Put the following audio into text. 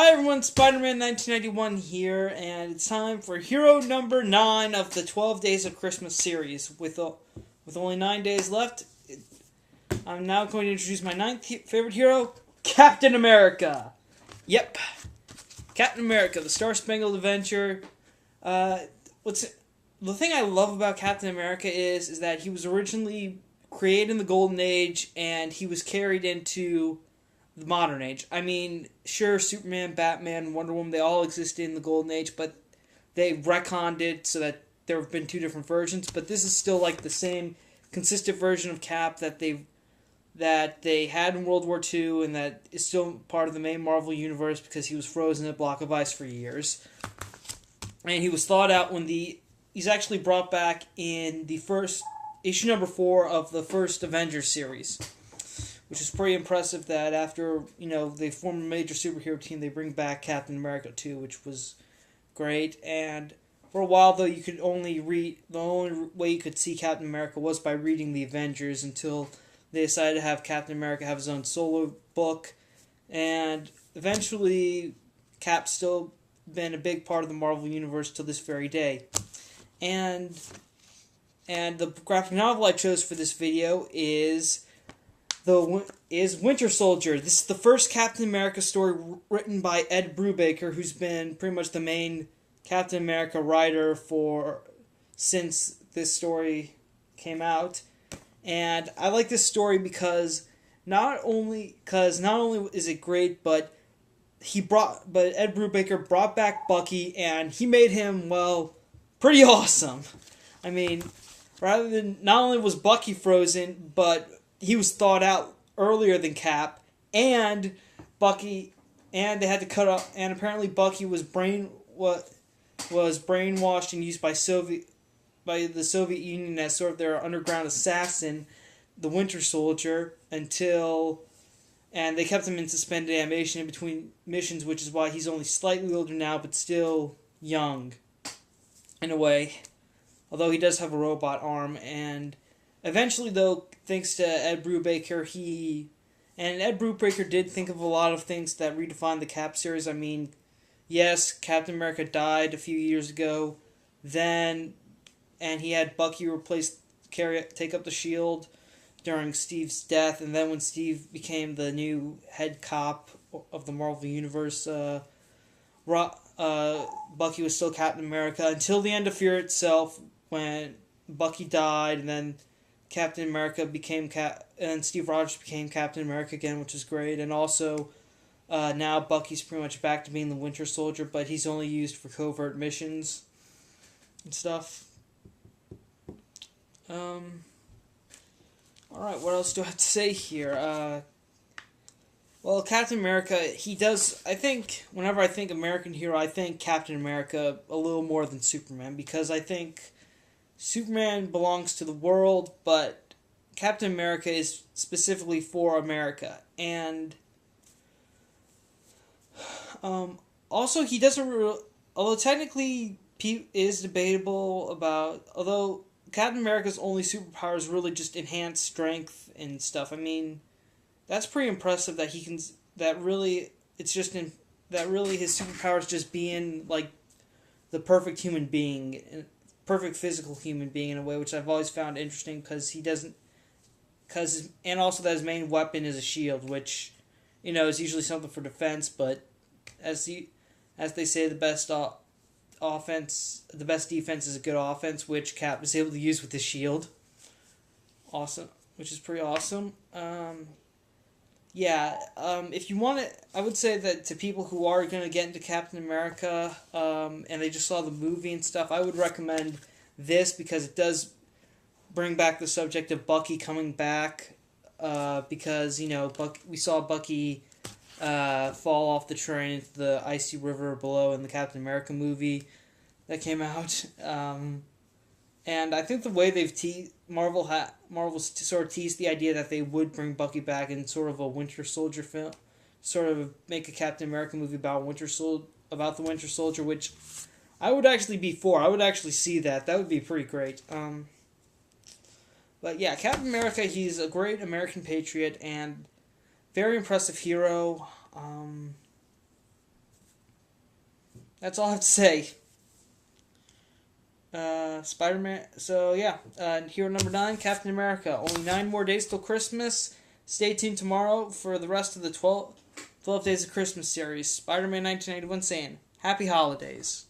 Hi everyone, Spider-Man 1991 here, and it's time for hero number 9 of the 12 Days of Christmas series. With only 9 days left, I'm now going to introduce my ninth favorite hero, Captain America. Yep, Captain America, the Star-Spangled Adventure. What's the thing I love about Captain America is that he was originally created in the Golden Age, and he was carried into the modern age. I mean, sure, Superman, Batman, Wonder Woman, they all existed in the Golden Age, but they retconned it so that there have been two different versions. But this is still like the same consistent version of Cap that they had in World War II, and that is still part of the main Marvel universe because he was frozen in a block of ice for years. And he was thawed out he's actually brought back in the first issue number 4 of the first Avengers series, which is pretty impressive that after, they form a major superhero team, they bring back Captain America too, which was great. And for a while, though, you could only read, the only way you could see Captain America was by reading the Avengers until they decided to have Captain America have his own solo book. And eventually, Cap's still been a big part of the Marvel Universe till this very day. And the graphic novel I chose for this video is Winter Soldier. This is the first Captain America story written by Ed Brubaker, who's been pretty much the main Captain America writer since this story came out. And I like this story because not only is it great, but Ed Brubaker brought back Bucky, and he made him, pretty awesome. I mean, rather than, not only was Bucky frozen, but he was thawed out earlier than Cap, and they had to cut off, and apparently Bucky was brainwashed and used by the Soviet Union as sort of their underground assassin, the Winter Soldier, and they kept him in suspended animation in between missions, which is why he's only slightly older now, but still young, in a way. Although he does have a robot arm, and eventually, though, thanks to Ed Brubaker, Ed Brubaker did think of a lot of things that redefined the Cap series. I mean, yes, Captain America died a few years ago, and he had Bucky take up the shield during Steve's death, and then when Steve became the new head cop of the Marvel Universe, Bucky was still Captain America until the end of Fear itself, when Bucky died, and then Captain America and Steve Rogers became Captain America again, which is great. And also, now Bucky's pretty much back to being the Winter Soldier, but he's only used for covert missions and stuff. Alright, what else do I have to say here? Captain America, whenever I think American hero, I think Captain America a little more than Superman, because I think Superman belongs to the world, but Captain America is specifically for America. And also, he doesn't although technically is debatable although Captain America's only superpower is really just enhanced strength and stuff. I mean, that's pretty impressive that his superpower is just being like the perfect human being, perfect physical human being in a way, which I've always found interesting and also that his main weapon is a shield, which, is usually something for defense, but as they say, the best defense is a good offense, which Cap is able to use with his shield. Awesome, which is pretty awesome. If you want it, I would say that to people who are going to get into Captain America, and they just saw the movie and stuff, I would recommend this because it does bring back the subject of Bucky coming back, because, we saw Bucky fall off the train into the icy river below in the Captain America movie that came out. And I think the way Marvel sort of teased the idea that they would bring Bucky back in sort of a Winter Soldier film, sort of make a Captain America movie about the Winter Soldier, which I would actually be for. I would actually see that. That would be pretty great. But yeah, Captain America, he's a great American patriot and very impressive hero. That's all I have to say. Spider-Man. So yeah, hero number 9, Captain America. Only 9 more days till Christmas. Stay tuned tomorrow for the rest of the 12 Days of Christmas series. Spider-Man 1991 saying, Happy Holidays.